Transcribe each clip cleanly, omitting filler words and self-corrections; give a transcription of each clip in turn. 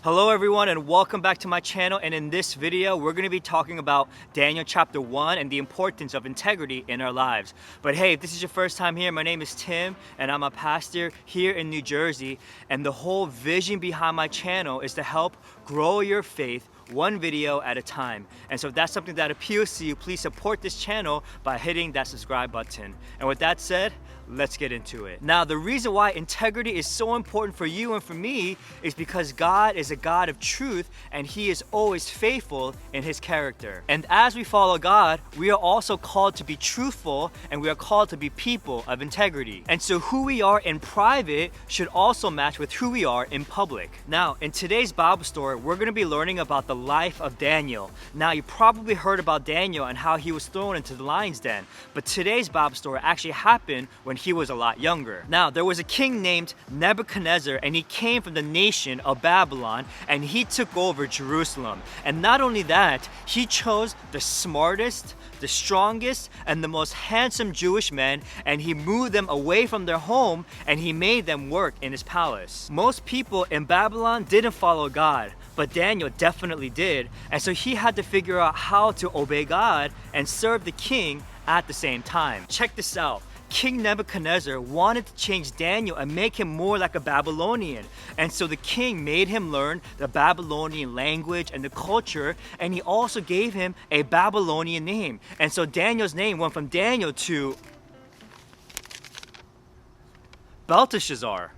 Hello everyone and welcome back to my channel, and in this video we're going to be talking about Daniel chapter 1 and the importance of integrity in our lives. But hey, if this is your first time here, my name is Tim and I'm a pastor here in New Jersey, and the whole vision behind my channel is to help grow your faith one video at a time. And so if that's something that appeals to you, please support this channel by hitting that subscribe button. And with that said, let's get into it. Now, the reason why integrity is so important for you and for me is because God is a God of truth and He is always faithful in His character. And as we follow God, we are also called to be truthful and we are called to be people of integrity. And so who we are in private should also match with who we are in public. Now, in today's Bible story, we're going to be learning about the life of Daniel. Now, you probably heard about Daniel and how he was thrown into the lion's den, but today's Bible story actually happened when he was a lot younger. Now, there was a king named Nebuchadnezzar, and he came from the nation of Babylon, and he took over Jerusalem. And not only that, he chose the smartest, the strongest, and the most handsome Jewish men, and he moved them away from their home, and he made them work in his palace. Most people in Babylon didn't follow God, but Daniel definitely did, and so he had to figure out how to obey God and serve the king at the same time. Check this out. King Nebuchadnezzar wanted to change Daniel and make him more like a Babylonian. And so the king made him learn the Babylonian language and the culture, and he also gave him a Babylonian name. And so Daniel's name went from Daniel to Belteshazzar.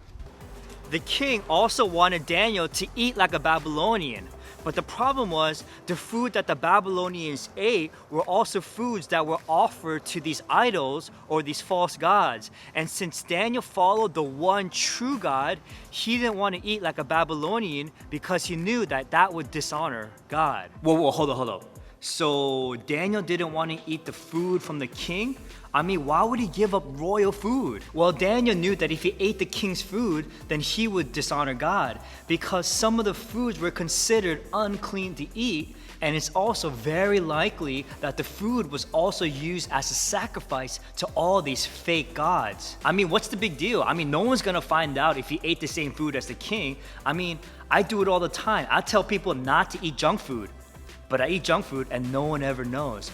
The king also wanted Daniel to eat like a Babylonian. But the problem was, the food that the Babylonians ate were also foods that were offered to these idols or these false gods. And since Daniel followed the one true God, he didn't want to eat like a Babylonian because he knew that that would dishonor God. Whoa, hold on. So Daniel didn't want to eat the food from the king? I mean, why would he give up royal food? Well, Daniel knew that if he ate the king's food, then he would dishonor God, because some of the foods were considered unclean to eat, and it's also very likely that the food was also used as a sacrifice to all these fake gods. I mean, what's the big deal? I mean, no one's gonna find out if he ate the same food as the king. I mean, I do it all the time. I tell people not to eat junk food, but I eat junk food and no one ever knows.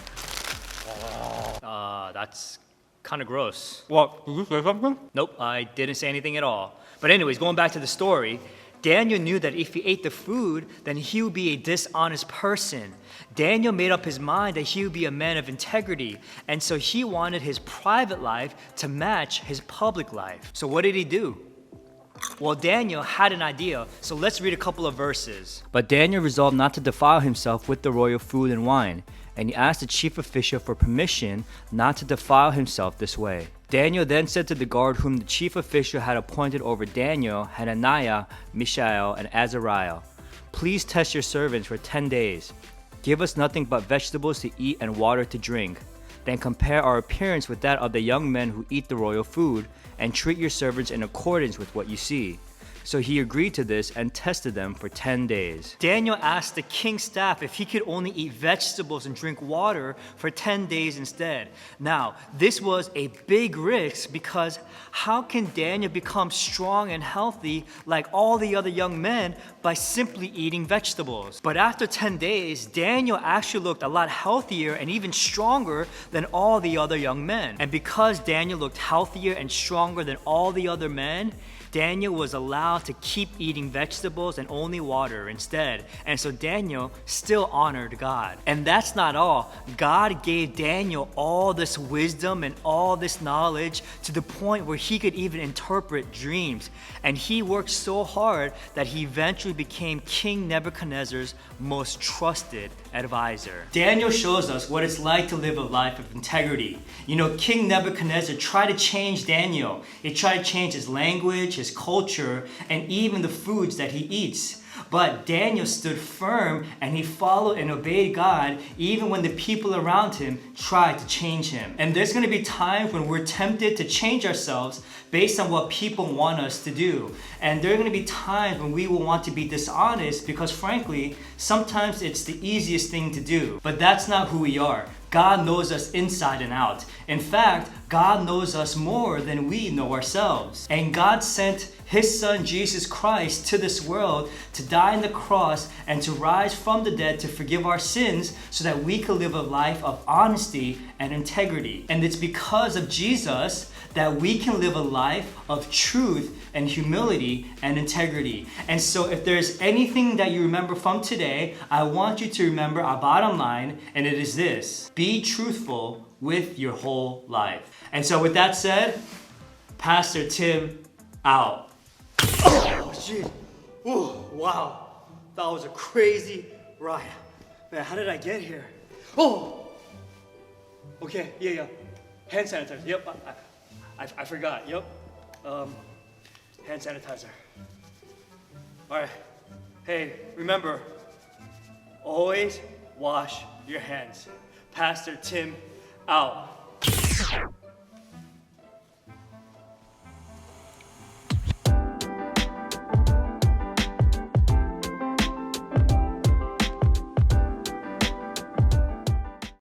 That's kind of gross. What? Did you say something? Nope, I didn't say anything at all. But anyways, going back to the story, Daniel knew that if he ate the food, then he would be a dishonest person. Daniel made up his mind that he would be a man of integrity, and so he wanted his private life to match his public life. So what did he do? Well, Daniel had an idea, so let's read a couple of verses. But Daniel resolved not to defile himself with the royal food and wine, and he asked the chief official for permission not to defile himself this way. Daniel then said to the guard whom the chief official had appointed over Daniel, Hananiah, Mishael, and Azariah, "Please test your servants for 10 days. Give us nothing but vegetables to eat and water to drink. Then compare our appearance with that of the young men who eat the royal food, and treat your servants in accordance with what you see." So he agreed to this and tested them for 10 days. Daniel asked the king's staff if he could only eat vegetables and drink water for 10 days instead. Now, this was a big risk, because how can Daniel become strong and healthy like all the other young men by simply eating vegetables? But after 10 days, Daniel actually looked a lot healthier and even stronger than all the other young men. And because Daniel looked healthier and stronger than all the other men, Daniel was allowed to keep eating vegetables and only water instead. And so Daniel still honored God. And that's not all. God gave Daniel all this wisdom and all this knowledge to the point where he could even interpret dreams. And he worked so hard that he eventually became King Nebuchadnezzar's most trusted advisor. Daniel shows us what it's like to live a life of integrity. You know, King Nebuchadnezzar tried to change Daniel. He tried to change his language, his culture, and even the foods that he eats. But Daniel stood firm and he followed and obeyed God even when the people around him tried to change him. And there's going to be times when we're tempted to change ourselves based on what people want us to do. And there are going to be times when we will want to be dishonest because frankly, sometimes it's the easiest thing to do. But that's not who we are. God knows us inside and out. In fact, God knows us more than we know ourselves. And God sent His Son, Jesus Christ, to this world to die on the cross and to rise from the dead to forgive our sins so that we could live a life of honesty and integrity. And it's because of Jesus that we can live a life of truth and humility and integrity. And so if there's anything that you remember from today, I want you to remember our bottom line, and it is this: be truthful with your whole life. And so with that said, Pastor Tim out. Oh, shit. Oh, wow. That was a crazy ride. Man, how did I get here? Oh! Okay, yeah. Hand sanitizer. Yep, I forgot. Yep. Hand sanitizer. All right. Hey, remember, always wash your hands. Pastor Tim out.